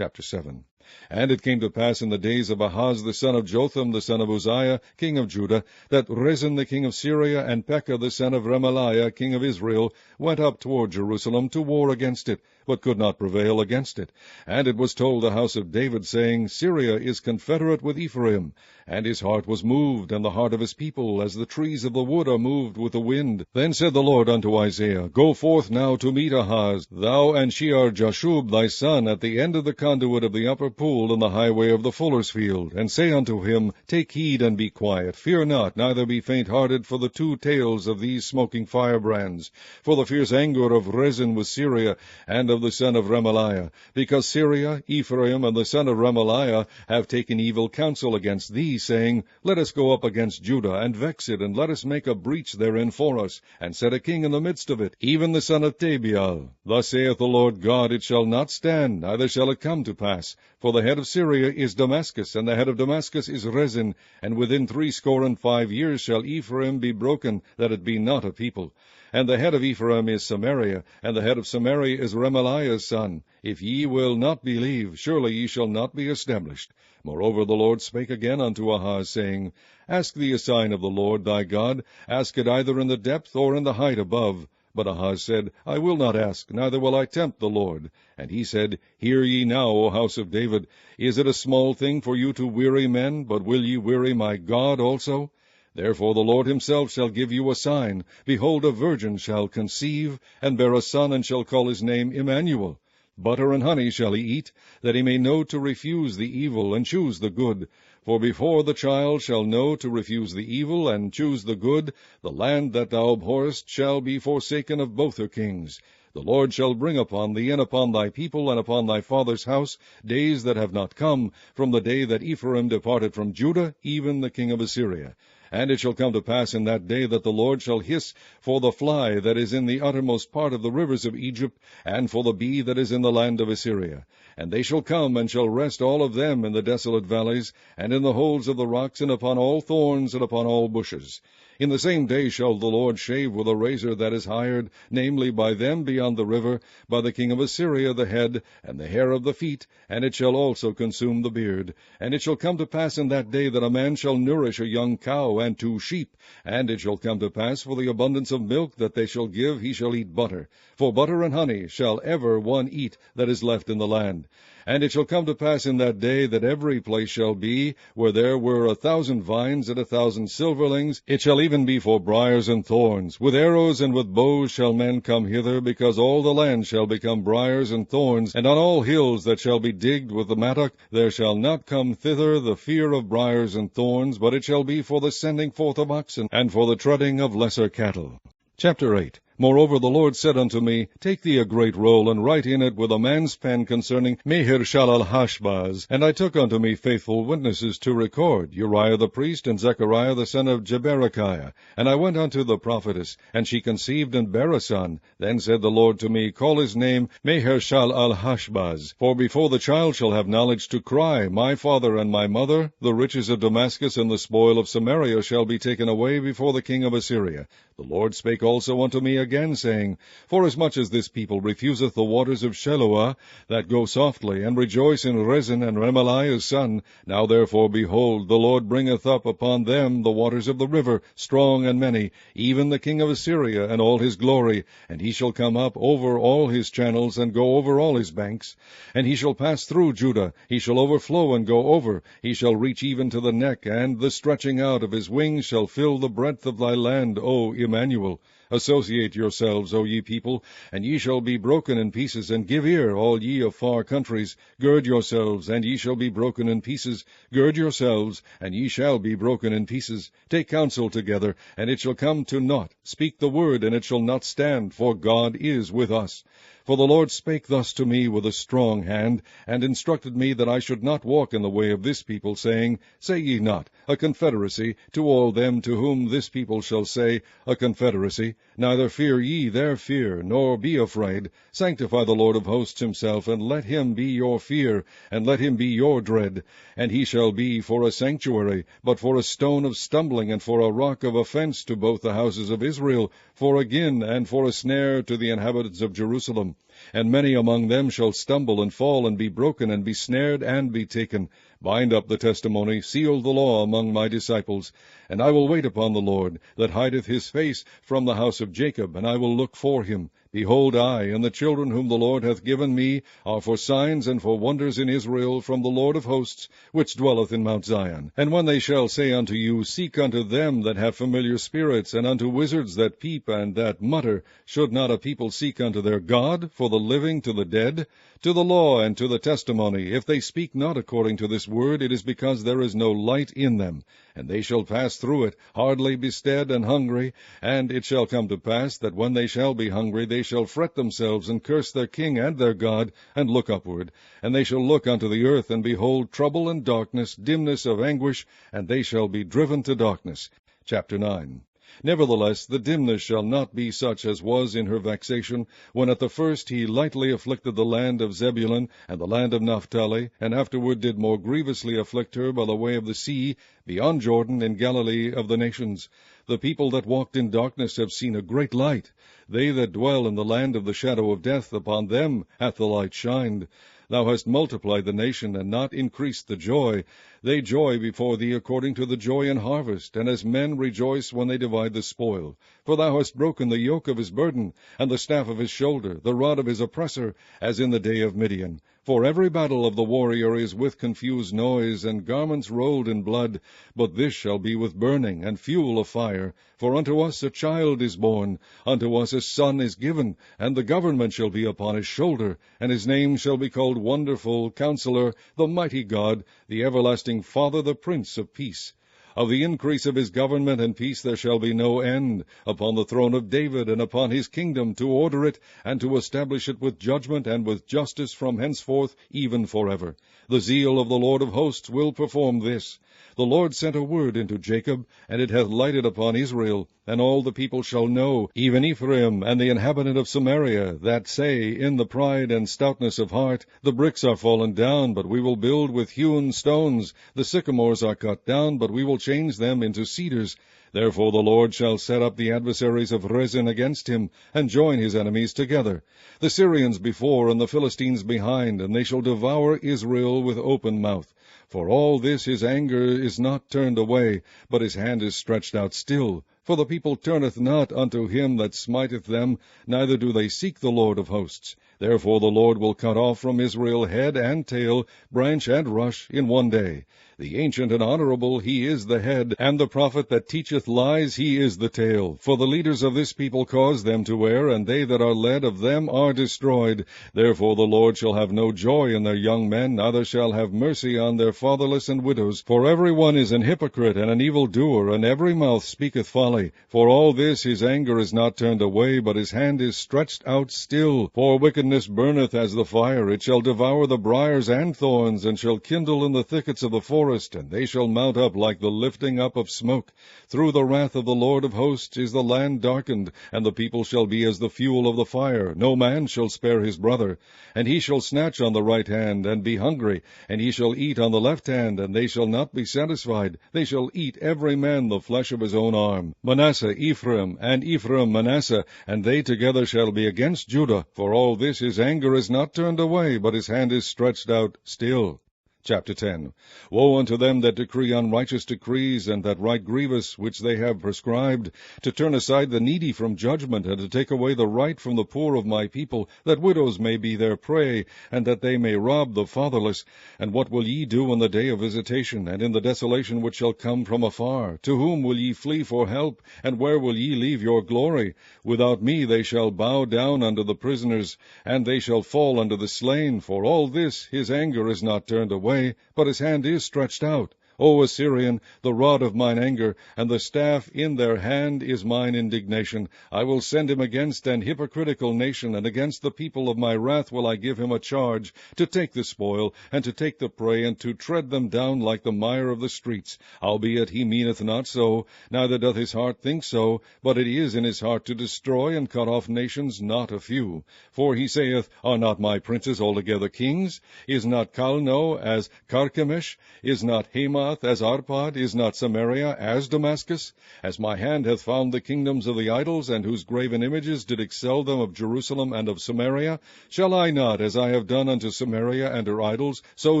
Chapter 7. And it came to pass in the days of Ahaz the son of Jotham the son of Uzziah, king of Judah, that Rezin the king of Syria, and Pekah the son of Remaliah, king of Israel, went up toward Jerusalem to war against it, but could not prevail against it. And it was told the house of David, saying, Syria is confederate with Ephraim. And his heart was moved, and the heart of his people, as the trees of the wood are moved with the wind. Then said the Lord unto Isaiah, Go forth now to meet Ahaz, thou and Shear-Jashub thy son, at the end of the conduit of the upper pool in the highway of the fuller's field, and say unto him, Take heed and be quiet, fear not, neither be faint-hearted for the two tails of these smoking firebrands, for the fierce anger of Rezin with Syria, and of the son of Remaliah, because Syria, Ephraim, and the son of Remaliah have taken evil counsel against thee, saying, Let us go up against Judah, and vex it, and let us make a breach therein for us, and set a king in the midst of it, even the son of Tabeal. Thus saith the Lord God, It shall not stand, neither shall it come to pass. For the head of Syria is Damascus, and the head of Damascus is Rezin, and within 65 years shall Ephraim be broken, that it be not a people. And the head of Ephraim is Samaria, and the head of Samaria is Remaliah's son. If ye will not believe, surely ye shall not be established. Moreover the Lord spake again unto Ahaz, saying, Ask thee a sign of the Lord thy God, ask it either in the depth or in the height above. But Ahaz said, I will not ask, neither will I tempt the Lord. And he said, Hear ye now, O house of David. Is it a small thing for you to weary men, but will ye weary my God also? Therefore the Lord himself shall give you a sign. Behold, a virgin shall conceive, and bear a son, and shall call his name Emmanuel. Butter and honey shall he eat, that he may know to refuse the evil, and choose the good. For before the child shall know to refuse the evil, and choose the good, the land that thou abhorrest shall be forsaken of both her kings. The Lord shall bring upon thee, and upon thy people, and upon thy father's house, days that have not come, from the day that Ephraim departed from Judah, even the king of Assyria. And it shall come to pass in that day that the Lord shall hiss for the fly that is in the uttermost part of the rivers of Egypt, and for the bee that is in the land of Assyria. And they shall come, and shall rest all of them in the desolate valleys, and in the holes of the rocks, and upon all thorns, and upon all bushes. In the same day shall the Lord shave with a razor that is hired, namely by them beyond the river, by the king of Assyria the head, and the hair of the feet, and it shall also consume the beard. And it shall come to pass in that day that a man shall nourish a young cow and 2 sheep. And it shall come to pass for the abundance of milk that they shall give, he shall eat butter. For butter and honey shall ever one eat that is left in the land. And it shall come to pass in that day that every place shall be, where there were 1,000 vines and 1,000 silverlings, it shall even be for briers and thorns. With arrows and with bows shall men come hither, because all the land shall become briers and thorns, and on all hills that shall be digged with the mattock there shall not come thither the fear of briers and thorns, but it shall be for the sending forth of oxen, and for the treading of lesser cattle. Chapter 8. Moreover the Lord said unto me, Take thee a great roll, and write in it with a man's pen concerning Maher-shalal-Hashbaz. And I took unto me faithful witnesses to record, Uriah the priest, and Zechariah the son of Jeberechiah. And I went unto the prophetess, and she conceived and bare a son. Then said the Lord to me, Call his name Maher-shalal-Hashbaz. For before the child shall have knowledge to cry, My father and my mother, the riches of Damascus and the spoil of Samaria shall be taken away before the king of Assyria. The Lord spake also unto me again, saying, Forasmuch as this people refuseth the waters of Sheloah, that go softly, and rejoice in Rezin and Remaliah's son, now therefore, behold, the Lord bringeth up upon them the waters of the river, strong and many, even the king of Assyria and all his glory, and he shall come up over all his channels, and go over all his banks. And he shall pass through Judah, he shall overflow and go over, he shall reach even to the neck, and the stretching out of his wings shall fill the breadth of thy land, O Emmanuel. Associate yourselves, O ye people, and ye shall be broken in pieces, and give ear, all ye of far countries. Gird yourselves, and ye shall be broken in pieces. Gird yourselves, and ye shall be broken in pieces. Take counsel together, and it shall come to naught. Speak the word, and it shall not stand, for God is with us. For the Lord spake thus to me with a strong hand, and instructed me that I should not walk in the way of this people, saying, Say ye not, a confederacy, to all them to whom this people shall say, a confederacy. Neither fear ye their fear, nor be afraid. Sanctify the Lord of hosts himself, and let him be your fear, and let him be your dread. And he shall be for a sanctuary, but for a stone of stumbling, and for a rock of offense to both the houses of Israel, for a gin, and for a snare to the inhabitants of Jerusalem. And many among them shall stumble and fall, and be broken, and be snared, and be taken. Bind up the testimony, seal the law among my disciples. And I will wait upon the Lord, that hideth his face from the house of Jacob, and I will look for him. Behold, I and the children whom the Lord hath given me are for signs and for wonders in Israel from the Lord of hosts, which dwelleth in Mount Zion. And when they shall say unto you, Seek unto them that have familiar spirits, and unto wizards that peep and that mutter, should not a people seek unto their God, for the living to the dead? To the law and to the testimony, if they speak not according to this word, it is because there is no light in them. And they shall pass through it, hardly bestead and hungry. And it shall come to pass, that when they shall be hungry, they shall fret themselves, and curse their king and their God, and look upward. And they shall look unto the earth, and behold trouble and darkness, dimness of anguish, and they shall be driven to darkness. Chapter 9. Nevertheless, the dimness shall not be such as was in her vexation, when at the first he lightly afflicted the land of Zebulun and the land of Naphtali, and afterward did more grievously afflict her by the way of the sea, beyond Jordan, in Galilee of the nations. The people that walked in darkness have seen a great light. They that dwell in the land of the shadow of death, upon them hath the light shined. Thou hast multiplied the nation, and not increased the joy. They joy before thee according to the joy in harvest, and as men rejoice when they divide the spoil. For thou hast broken the yoke of his burden, and the staff of his shoulder, the rod of his oppressor, as in the day of Midian. For every battle of the warrior is with confused noise, and garments rolled in blood. But this shall be with burning, and fuel of fire. For unto us a child is born, unto us a son is given, and the government shall be upon his shoulder. And his name shall be called Wonderful, Counselor, the Mighty God, the Everlasting Father, the Prince of Peace. Of the increase of his government and peace there shall be no end, upon the throne of David, and upon his kingdom, to order it, and to establish it with judgment and with justice from henceforth, even forever. The zeal of the Lord of hosts will perform this. The Lord sent a word into Jacob, and it hath lighted upon Israel. And all the people shall know, even Ephraim and the inhabitant of Samaria, that say in the pride and stoutness of heart, The bricks are fallen down, but we will build with hewn stones. The sycamores are cut down, but we will change them into cedars. Therefore the Lord shall set up the adversaries of Rezin against him, and join his enemies together. The Syrians before, and the Philistines behind, and they shall devour Israel with open mouth. For all this his anger is not turned away, but his hand is stretched out still. For the people turneth not unto him that smiteth them, neither do they seek the Lord of hosts. Therefore the Lord will cut off from Israel head and tail, branch and rush, in one day. The ancient and honorable, he is the head, and the prophet that teacheth lies, he is the tail. For the leaders of this people cause them to err, and they that are led of them are destroyed. Therefore the Lord shall have no joy in their young men, neither shall have mercy on their fatherless and widows. For every one is an hypocrite and an evildoer, and every mouth speaketh folly. For all this his anger is not turned away, but his hand is stretched out still. For wickedness burneth as the fire, it shall devour the briers and thorns, and shall kindle in the thickets of the forest, and they shall mount up like the lifting up of smoke. Through the wrath of the Lord of hosts is the land darkened, and the people shall be as the fuel of the fire. No man shall spare his brother. And he shall snatch on the right hand, and be hungry, and he shall eat on the left hand, and they shall not be satisfied. They shall eat every man the flesh of his own arm. Manasseh Ephraim, and Ephraim Manasseh, and they together shall be against Judah. For all this his anger is not turned away, but his hand is stretched out still. Chapter 10. Woe unto them that decree unrighteous decrees, and that write grievous, which they have prescribed, to turn aside the needy from judgment, and to take away the right from the poor of my people, that widows may be their prey, and that they may rob the fatherless. And what will ye do in the day of visitation, and in the desolation which shall come from afar? To whom will ye flee for help, and where will ye leave your glory? Without me they shall bow down unto the prisoners, and they shall fall unto the slain. For all this his anger is not turned away, but his hand is stretched out. O Assyrian, the rod of mine anger, and the staff in their hand is mine indignation. I will send him against an hypocritical nation, and against the people of my wrath will I give him a charge, to take the spoil, and to take the prey, and to tread them down like the mire of the streets. Howbeit he meaneth not so, neither doth his heart think so, but it is in his heart to destroy and cut off nations, not a few. For he saith, Are not my princes altogether kings? Is not Calno as Carchemish? Is not Hamath Aiath as Arpad? Is not Samaria as Damascus? As my hand hath found the kingdoms of the idols, and whose graven images did excel them of Jerusalem and of Samaria, shall I not, as I have done unto Samaria and her idols, so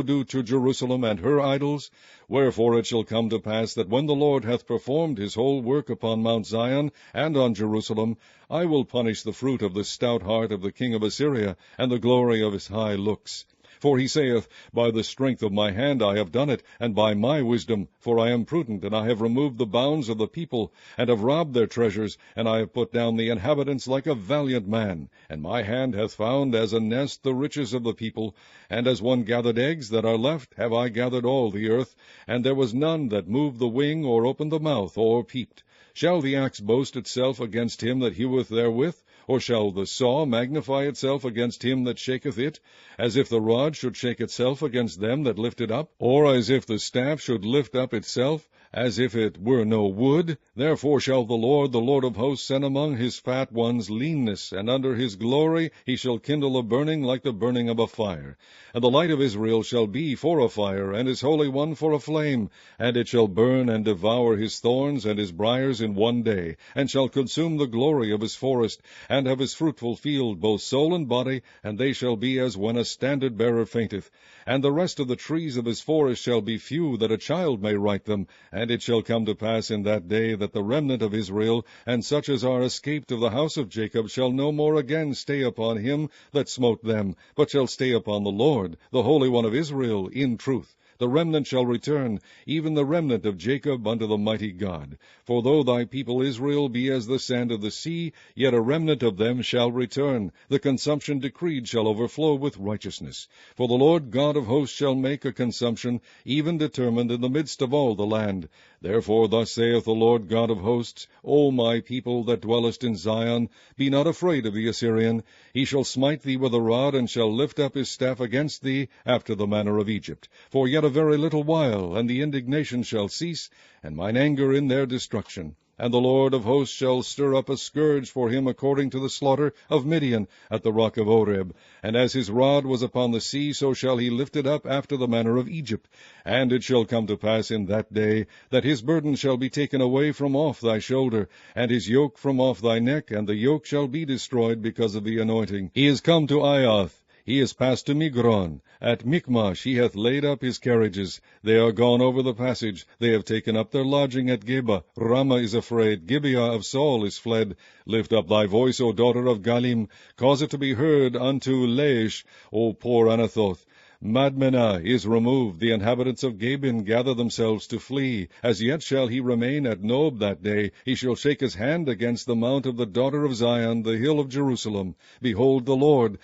do to Jerusalem and her idols? Wherefore it shall come to pass that when the Lord hath performed his whole work upon Mount Zion and on Jerusalem, I will punish the fruit of the stout heart of the king of Assyria, and the glory of his high looks. For he saith, By the strength of my hand I have done it, and by my wisdom, for I am prudent, and I have removed the bounds of the people, and have robbed their treasures, and I have put down the inhabitants like a valiant man. And my hand hath found as a nest the riches of the people, and as one gathered eggs that are left, have I gathered all the earth, and there was none that moved the wing, or opened the mouth, or peeped. Shall the axe boast itself against him that heweth therewith? Or shall the saw magnify itself against him that shaketh it? As if the rod should shake itself against them that lift it up? Or as if the staff should lift up itself, as if it were no wood? Therefore shall the Lord of hosts, send among his fat ones leanness, and under his glory he shall kindle a burning like the burning of a fire. And the light of Israel shall be for a fire, and his Holy One for a flame. And it shall burn and devour his thorns and his briers in one day, and shall consume the glory of his forest, and of his fruitful field, both soul and body, and they shall be as when a standard-bearer fainteth. And the rest of the trees of his forest shall be few, that a child may write them. And it shall come to pass in that day that the remnant of Israel, and such as are escaped of the house of Jacob, shall no more again stay upon him that smote them, but shall stay upon the Lord, the Holy One of Israel, in truth. The remnant shall return, even the remnant of Jacob, unto the mighty God. For though thy people Israel be as the sand of the sea, yet a remnant of them shall return. The consumption decreed shall overflow with righteousness. For the Lord God of hosts shall make a consumption, even determined in the midst of all the land. Therefore thus saith the Lord God of hosts, O my people that dwellest in Zion, be not afraid of the Assyrian. He shall smite thee with a rod, and shall lift up his staff against thee, after the manner of Egypt. For yet a very little while, and the indignation shall cease, and mine anger in their destruction. And the Lord of hosts shall stir up a scourge for him according to the slaughter of Midian at the rock of Oreb. And as his rod was upon the sea, so shall he lift it up after the manner of Egypt. And it shall come to pass in that day, that his burden shall be taken away from off thy shoulder, and his yoke from off thy neck, and the yoke shall be destroyed because of the anointing. He is come to Aiath. He is passed to Migron. At Michmash he hath laid up his carriages. They are gone over the passage. They have taken up their lodging at Geba. Ramah is afraid. Gibeah of Saul is fled. Lift up thy voice, O daughter of Galim. Cause it to be heard unto Laish, O poor Anathoth. Madmenah is removed. The inhabitants of Gabin gather themselves to flee. As yet shall he remain at Nob that day. He shall shake his hand against the mount of the daughter of Zion, the hill of Jerusalem. Behold, the Lord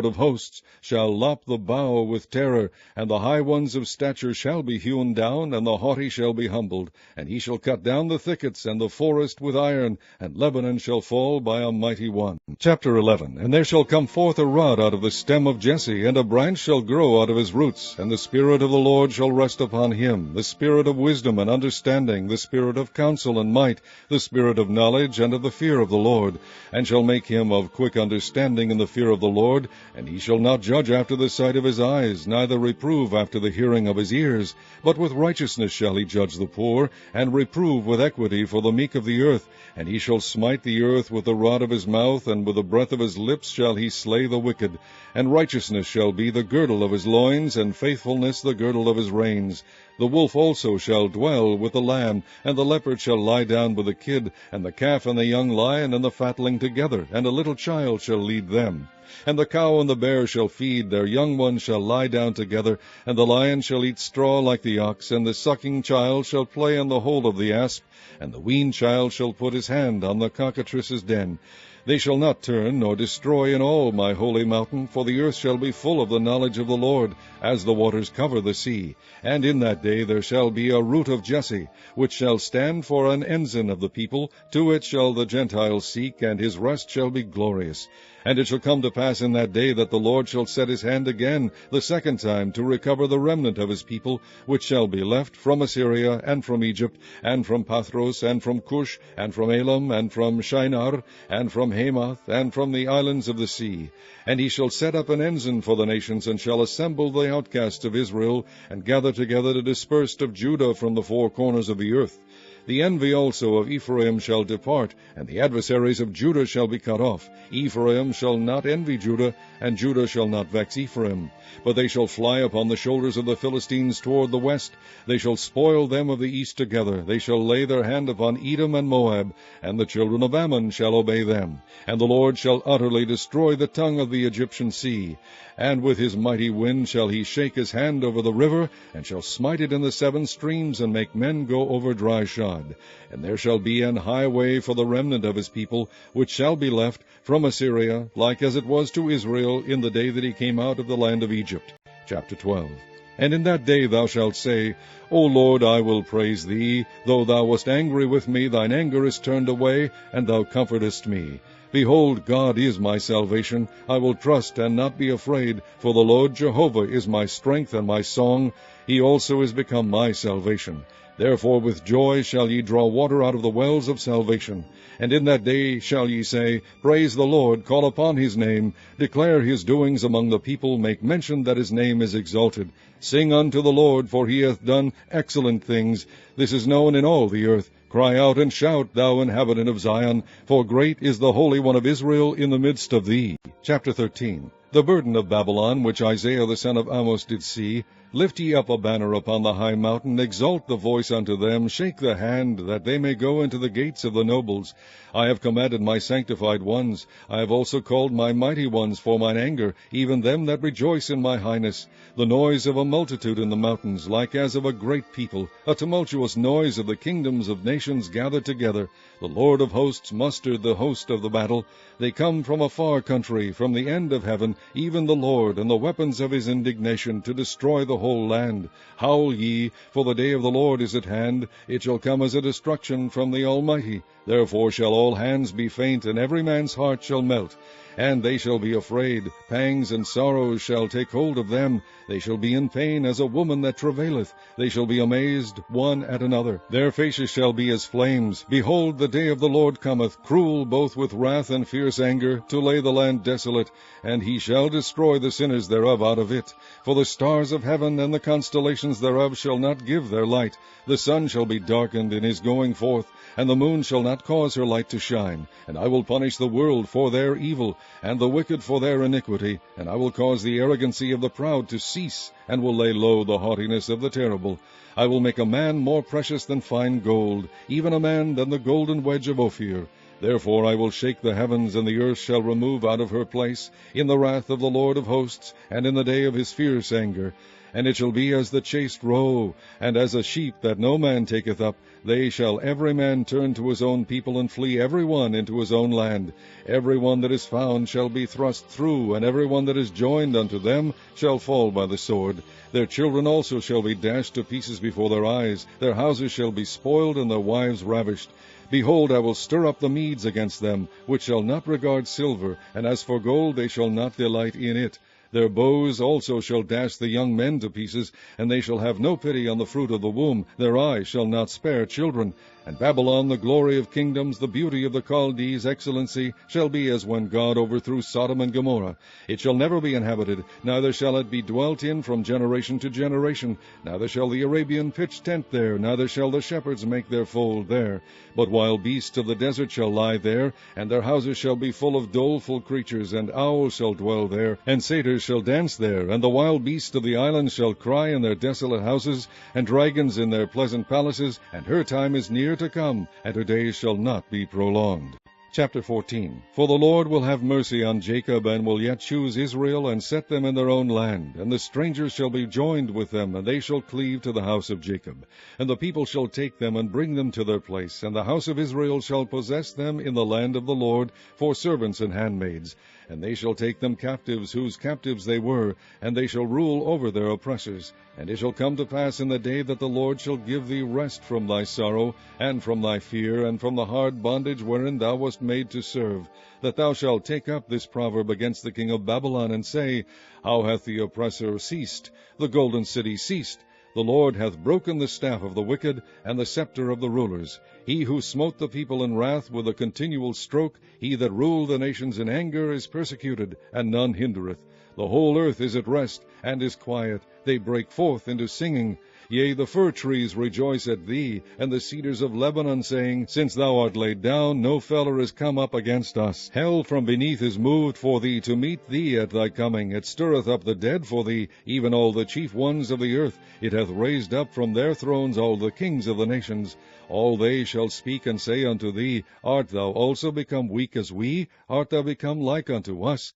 of hosts, shall lop the bough with terror, and the high ones of stature shall be hewn down, and the haughty shall be humbled. And he shall cut down the thickets and the forest with iron, and Lebanon shall fall by a mighty one. Chapter 11. And there shall come forth a rod out of the stem of Jesse, and a branch shall grow out of his roots, and the Spirit of the Lord shall rest upon him, the Spirit of wisdom and understanding, the Spirit of counsel and might, the Spirit of knowledge and of the fear of the Lord, and shall make him of quick understanding in the fear of the Lord, and he shall not judge after the sight of his eyes, neither reprove after the hearing of his ears, but with righteousness shall he judge the poor, and reprove with equity for the meek of the earth, and he shall smite the earth with the rod of his mouth, and with the breath of his lips shall he slay the wicked, and righteousness shall be the girdle of his loins, and faithfulness the girdle of his reins. The wolf also shall dwell with the lamb, and the leopard shall lie down with the kid, and the calf and the young lion and the fatling together, and a little child shall lead them. And the cow and the bear shall feed, their young ones shall lie down together, and the lion shall eat straw like the ox, and the sucking child shall play on the hole of the asp, and the weaned child shall put his hand on the cockatrice's den. They shall not turn nor destroy in all my holy mountain, for the earth shall be full of the knowledge of the Lord, as the waters cover the sea. And in that day there shall be a root of Jesse, which shall stand for an ensign of the people. To it shall the Gentiles seek, and his rest shall be glorious. And it shall come to pass in that day that the Lord shall set his hand again the second time to recover the remnant of his people, which shall be left from Assyria, and from Egypt, and from Pathros, and from Cush, and from Elam, and from Shinar, and from Hamath, and from the islands of the sea. And he shall set up an ensign for the nations, and shall assemble the outcasts of Israel, and gather together the dispersed of Judah from the four corners of the earth. The envy also of Ephraim shall depart, and the adversaries of Judah shall be cut off. Ephraim shall not envy Judah, and Judah shall not vex Ephraim. But they shall fly upon the shoulders of the Philistines toward the west. They shall spoil them of the east together. They shall lay their hand upon Edom and Moab, and the children of Ammon shall obey them. And the Lord shall utterly destroy the tongue of the Egyptian sea. And with his mighty wind shall he shake his hand over the river, and shall smite it in the 7 streams, and make men go over dry shod. And there shall be an highway for the remnant of his people, which shall be left from Assyria, like as it was to Israel in the day that he came out of the land of Egypt. Chapter 12. And in that day thou shalt say, O Lord, I will praise thee. Though thou wast angry with me, thine anger is turned away, and thou comfortest me. Behold, God is my salvation. I will trust and not be afraid, for the Lord Jehovah is my strength and my song. He also is become my salvation. Therefore with joy shall ye draw water out of the wells of salvation. And in that day shall ye say, Praise the Lord, call upon his name, declare his doings among the people, make mention that his name is exalted. Sing unto the Lord, for he hath done excellent things. This is known in all the earth. Cry out and shout, thou inhabitant of Zion, for great is the Holy One of Israel in the midst of thee. Chapter 13. The burden of Babylon, which Isaiah the son of Amos did see. Lift ye up a banner upon the high mountain, exalt the voice unto them, shake the hand, that they may go into the gates of the nobles. I have commanded my sanctified ones. I have also called my mighty ones for mine anger, even them that rejoice in my highness. The noise of a multitude in the mountains, like as of a great people, a tumultuous noise of the kingdoms of nations gathered together. The Lord of hosts mustered the host of the battle. They come from a far country, from the end of heaven, even the Lord, and the weapons of his indignation, to destroy the whole land. Howl ye, for the day of the Lord is at hand. It shall come as a destruction from the Almighty. Therefore shall all hands be faint, and every man's heart shall melt. And they shall be afraid. Pangs and sorrows shall take hold of them. They shall be in pain as a woman that travaileth. They shall be amazed one at another. Their faces shall be as flames. Behold, the day of the Lord cometh, cruel both with wrath and fierce anger, to lay the land desolate. And he shall destroy the sinners thereof out of it. For the stars of heaven and the constellations thereof shall not give their light. The sun shall be darkened in his going forth, and the moon shall not cause her light to shine. And I will punish the world for their evil, and the wicked for their iniquity. And I will cause the arrogancy of the proud to cease, and will lay low the haughtiness of the terrible. I will make a man more precious than fine gold, even a man than the golden wedge of Ophir. Therefore I will shake the heavens, and the earth shall remove out of her place, in the wrath of the Lord of hosts, and in the day of his fierce anger. And it shall be as the chased roe, and as a sheep that no man taketh up. They shall every man turn to his own people, and flee every one into his own land. Every one that is found shall be thrust through, and every one that is joined unto them shall fall by the sword. Their children also shall be dashed to pieces before their eyes. Their houses shall be spoiled, and their wives ravished. Behold, I will stir up the Medes against them, which shall not regard silver, and as for gold they shall not delight in it. Their bows also shall dash the young men to pieces, and they shall have no pity on the fruit of the womb. Their eye shall not spare children. And Babylon, the glory of kingdoms, the beauty of the Chaldees' excellency, shall be as when God overthrew Sodom and Gomorrah. It shall never be inhabited, neither shall it be dwelt in from generation to generation. Neither shall the Arabian pitch tent there, neither shall the shepherds make their fold there. But wild beasts of the desert shall lie there, and their houses shall be full of doleful creatures, and owls shall dwell there, and satyrs shall dance there, and the wild beasts of the islands shall cry in their desolate houses, and dragons in their pleasant palaces, and her time is near to come, and her days shall not be prolonged. Chapter 14. For the Lord will have mercy on Jacob, and will yet choose Israel, and set them in their own land. And the strangers shall be joined with them, and they shall cleave to the house of Jacob. And the people shall take them, and bring them to their place. And the house of Israel shall possess them in the land of the Lord, for servants and handmaids. and they shall take them captives, whose captives they were, and they shall rule over their oppressors. And it shall come to pass in the day that the Lord shall give thee rest from thy sorrow, and from thy fear, and from the hard bondage wherein thou wast made to serve, that thou shalt take up this proverb against the king of Babylon, and say, How hath the oppressor ceased? The golden city ceased. The Lord hath broken the staff of the wicked, and the scepter of the rulers. He who smote the people in wrath with a continual stroke, he that ruled the nations in anger, is persecuted, and none hindereth. The whole earth is at rest, and is quiet. They break forth into singing. Yea, the fir trees rejoice at thee, and the cedars of Lebanon, saying, Since thou art laid down, no feller is come up against us. Hell from beneath is moved for thee to meet thee at thy coming. It stirreth up the dead for thee, even all the chief ones of the earth. It hath raised up from their thrones all the kings of the nations. All they shall speak and say unto thee, Art thou also become weak as we? Art thou become like unto us?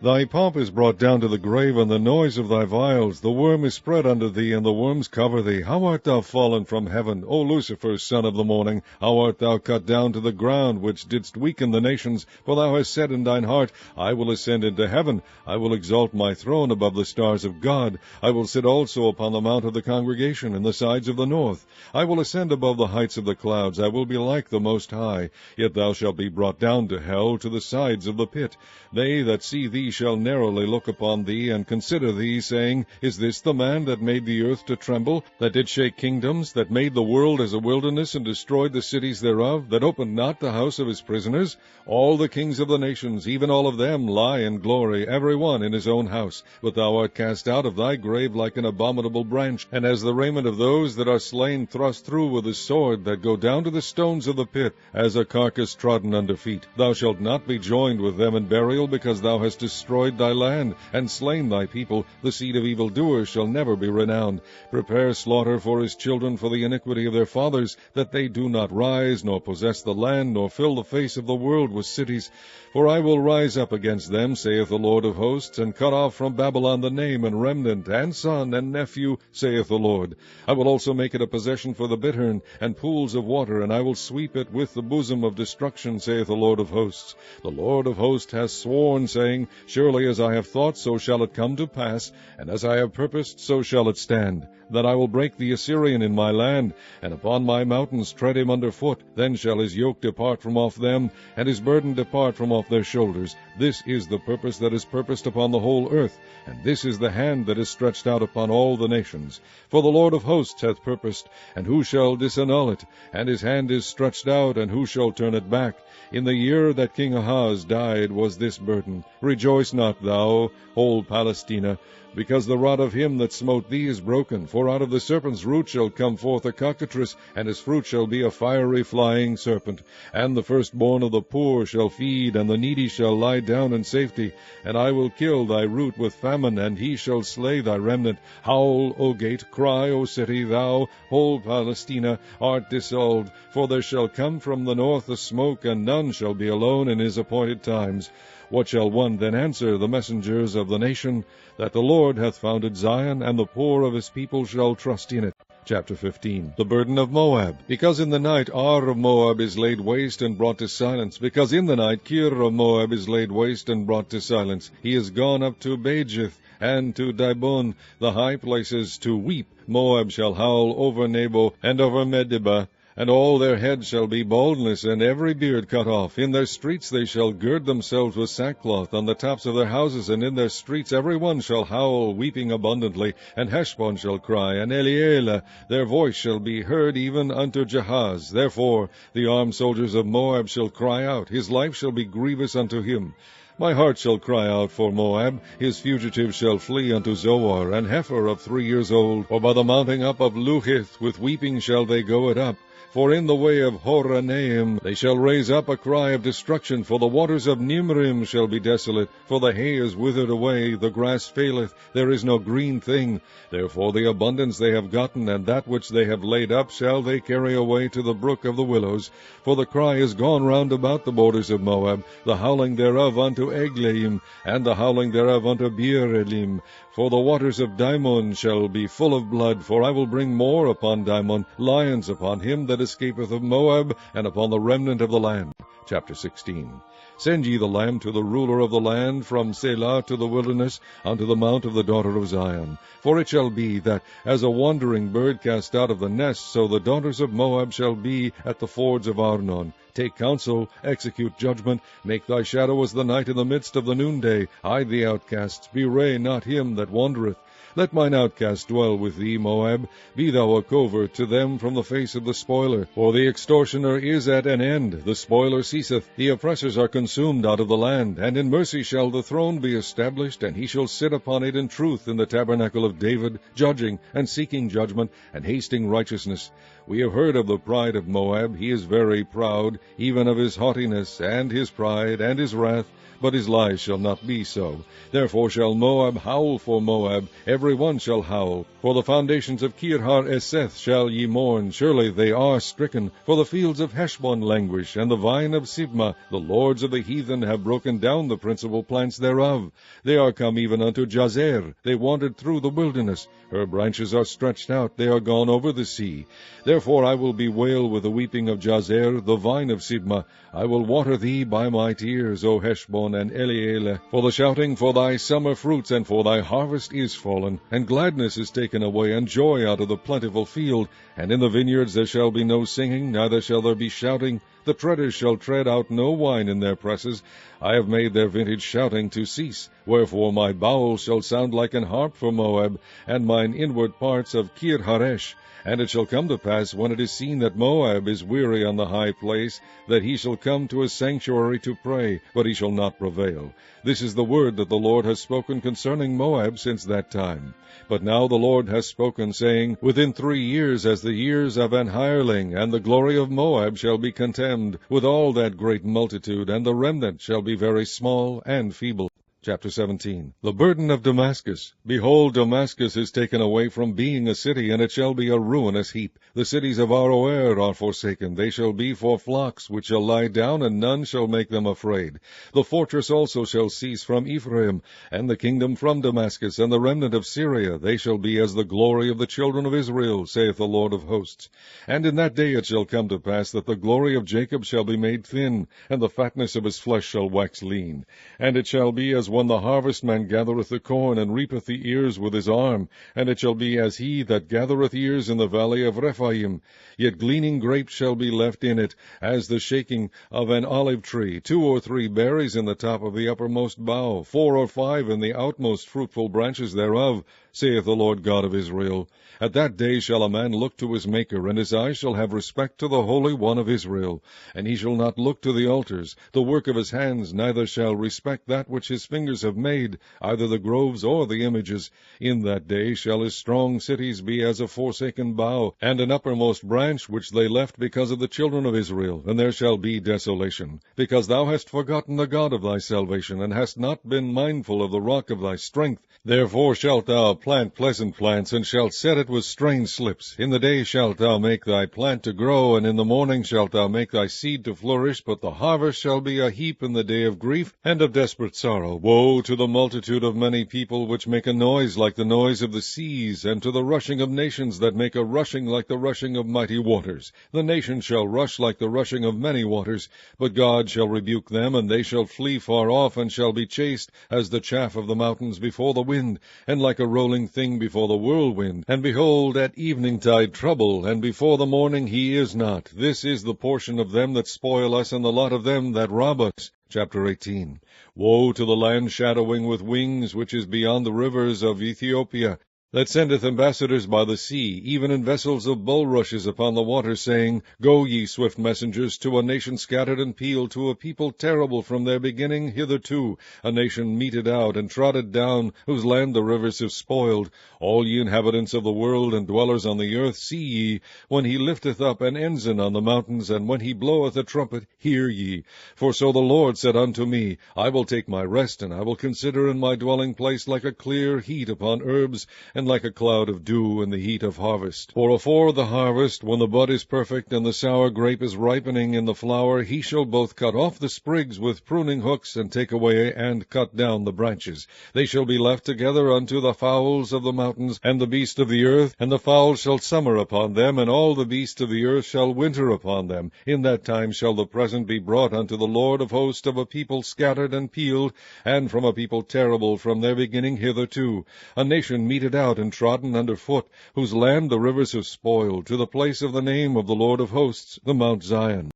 Thy pomp is brought down to the grave, and the noise of thy vials. The worm is spread under thee, and the worms cover thee. How art thou fallen from heaven, O Lucifer, son of the morning? How art thou cut down to the ground, which didst weaken the nations? For thou hast said in thine heart, I will ascend into heaven. I will exalt my throne above the stars of God. I will sit also upon the mount of the congregation in the sides of the north. I will ascend above the heights of the clouds. I will be like the Most High. Yet thou shalt be brought down to hell, to the sides of the pit. They that see thee shall narrowly look upon thee, and consider thee, saying, Is this the man that made the earth to tremble, that did shake kingdoms, that made the world as a wilderness, and destroyed the cities thereof, that opened not the house of his prisoners? All the kings of the nations, even all of them, lie in glory, every one in his own house. But thou art cast out of thy grave like an abominable branch, and as the raiment of those that are slain thrust through with a sword, that go down to the stones of the pit, as a carcass trodden under feet. Thou shalt not be joined with them in burial, because thou hast destroyed thy land, and slain thy people. The seed of evildoers shall never be renowned. Prepare slaughter for his children for the iniquity of their fathers, that they do not rise, nor possess the land, nor fill the face of the world with cities. For I will rise up against them, saith the Lord of hosts, and cut off from Babylon the name, and remnant, and son, and nephew, saith the Lord. I will also make it a possession for the bittern, and pools of water, and I will sweep it with the bosom of destruction, saith the Lord of hosts. The Lord of hosts hath sworn, saying, Surely as I have thought, so shall it come to pass, and as I have purposed, so shall it stand, that I will break the Assyrian in my land, and upon my mountains tread him under foot. Then shall his yoke depart from off them, and his burden depart from off their shoulders. This is the purpose that is purposed upon the whole earth, and this is the hand that is stretched out upon all the nations. For the Lord of hosts hath purposed, and who shall disannul it? And his hand is stretched out, and who shall turn it back? In the year that King Ahaz died was this burden. Rejoice not thou, whole Palestina, because the rod of him that smote thee is broken. For out of the serpent's root shall come forth a cockatrice, and his fruit shall be a fiery flying serpent. And the firstborn of the poor shall feed, and the needy shall lie down in safety. And I will kill thy root with famine, and he shall slay thy remnant. Howl, O gate, cry, O city, thou, whole Palestina, art dissolved. For there shall come from the north a smoke, and none shall be alone in his appointed times. What shall one then answer the messengers of the nation? That the Lord hath founded Zion, and the poor of his people shall trust in it. Chapter 15. The burden of Moab. Because in the night Ar of Moab is laid waste and brought to silence. Because in the night Kir of Moab is laid waste and brought to silence. He is gone up to Bajith, and to Dibon, the high places, to weep. Moab shall howl over Nebo, and over Medeba, and all their heads shall be baldness, and every beard cut off. In their streets they shall gird themselves with sackcloth, on the tops of their houses, and in their streets every one shall howl, weeping abundantly. And Heshbon shall cry, and Elealeh, their voice shall be heard even unto Jahaz. Therefore the armed soldiers of Moab shall cry out, his life shall be grievous unto him. My heart shall cry out for Moab, his fugitives shall flee unto Zoar, an heifer of 3 years old. For by the mounting up of Luhith with weeping shall they go it up. For in the way of Horonaim they shall raise up a cry of destruction. For the waters of Nimrim shall be desolate. For the hay is withered away, the grass faileth, there is no green thing. Therefore the abundance they have gotten, and that which they have laid up, shall they carry away to the brook of the willows. For the cry is gone round about the borders of Moab, the howling thereof unto Eglaim, and the howling thereof unto Beerelim. For the waters of Dimon shall be full of blood, for I will bring more upon Dimon, lions upon him that escapeth of Moab, and upon the remnant of the land. Chapter 16. Send ye the lamb to the ruler of the land, from Selah to the wilderness, unto the mount of the daughter of Zion. For it shall be, that as a wandering bird cast out of the nest, so the daughters of Moab shall be at the fords of Arnon. Take counsel, execute judgment, make thy shadow as the night in the midst of the noonday. Hide the outcasts, bewray not him that wandereth. Let mine outcast dwell with thee, Moab. Be thou a covert to them from the face of the spoiler. For the extortioner is at an end, the spoiler ceaseth, the oppressors are consumed out of the land. And in mercy shall the throne be established, and he shall sit upon it in truth in the tabernacle of David, judging, and seeking judgment, and hasting righteousness. We have heard of the pride of Moab. He is very proud, even of his haughtiness, and his pride, and his wrath. But his lies shall not be so. Therefore shall Moab howl for Moab, every one shall howl. For the foundations of Kir-har-eseth shall ye mourn, surely they are stricken. For the fields of Heshbon languish, and the vine of Sibmah. The lords of the heathen have broken down the principal plants thereof. They are come even unto Jazer, they wandered through the wilderness. Her branches are stretched out, they are gone over the sea. Therefore I will bewail with the weeping of Jazer, the vine of Sibmah. I will water thee by my tears, O Heshbon and Elealeh. For the shouting for thy summer fruits and for thy harvest is fallen, and gladness is taken away, and joy out of the plentiful field. And in the vineyards there shall be no singing, neither shall there be shouting. The treaders shall tread out no wine in their presses. I have made their vintage shouting to cease. Wherefore my bowels shall sound like an harp for Moab, and mine inward parts of Kir-haresh. And it shall come to pass, when it is seen that Moab is weary on the high place, that he shall come to his sanctuary to pray, but he shall not prevail. This is the word that the Lord has spoken concerning Moab since that time. But now the Lord has spoken, saying, Within 3 years, as the years of an hireling, and the glory of Moab shall be contemned, with all that great multitude, and the remnant shall be very small and feeble. Chapter 17. The burden of Damascus. Behold, Damascus is taken away from being a city, and it shall be a ruinous heap. The cities of Aroer are forsaken. They shall be for flocks, which shall lie down, and none shall make them afraid. The fortress also shall cease from Ephraim, and the kingdom from Damascus, and the remnant of Syria. They shall be as the glory of the children of Israel, saith the Lord of hosts. And in that day it shall come to pass that the glory of Jacob shall be made thin, and the fatness of his flesh shall wax lean. And it shall be as when the harvestman gathereth the corn, and reapeth the ears with his arm, and it shall be as he that gathereth ears in the valley of Rephaim. Yet gleaning grapes shall be left in it, as the shaking of an olive tree, 2 or 3 berries in the top of the uppermost bough, 4 or 5 in the outmost fruitful branches thereof, saith the Lord God of Israel. At that day shall a man look to his Maker, and his eyes shall have respect to the Holy One of Israel. And he shall not look to the altars, the work of his hands, neither shall respect that which his fingers have made, either the groves or the images. In that day shall his strong cities be as a forsaken bough, and an uppermost branch which they left because of the children of Israel, and there shall be desolation. Because thou hast forgotten the God of thy salvation, and hast not been mindful of the rock of thy strength. Therefore shalt thou plant pleasant plants, and shalt set it with strange slips. In the day shalt thou make thy plant to grow, and in the morning shalt thou make thy seed to flourish, but the harvest shall be a heap in the day of grief and of desperate sorrow. Woe to the multitude of many people which make a noise like the noise of the seas, and to the rushing of nations that make a rushing like the rushing of mighty waters. The nations shall rush like the rushing of many waters, but God shall rebuke them, and they shall flee far off, and shall be chased as the chaff of the mountains before the wind, and like a rolling thing before the whirlwind. And behold, at eventide trouble, and before the morning he is not. This is the portion of them that spoil us, and the lot of them that rob us. Chapter 18. Woe to the land shadowing with wings, which is beyond the rivers of Ethiopia, that sendeth ambassadors by the sea, even in vessels of bulrushes upon the water, saying, Go, ye swift messengers, to a nation scattered and peeled, to a people terrible from their beginning hitherto, a nation meted out and trodden down, whose land the rivers have spoiled. All ye inhabitants of the world and dwellers on the earth, see ye, when he lifteth up an ensign on the mountains, and when he bloweth a trumpet, hear ye. For so the Lord said unto me, I will take my rest, and I will consider in my dwelling place like a clear heat upon herbs, and and like a cloud of dew in the heat of harvest. For afore the harvest, when the bud is perfect, and the sour grape is ripening in the flower, he shall both cut off the sprigs with pruning hooks, and take away and cut down the branches. They shall be left together unto the fowls of the mountains, and the beasts of the earth, and the fowls shall summer upon them, and all the beasts of the earth shall winter upon them. In that time shall the present be brought unto the Lord of hosts of a people scattered and peeled, and from a people terrible from their beginning hitherto, a nation meted out and trodden under foot, whose land the rivers have spoiled, to the place of the name of the Lord of hosts, the Mount Zion.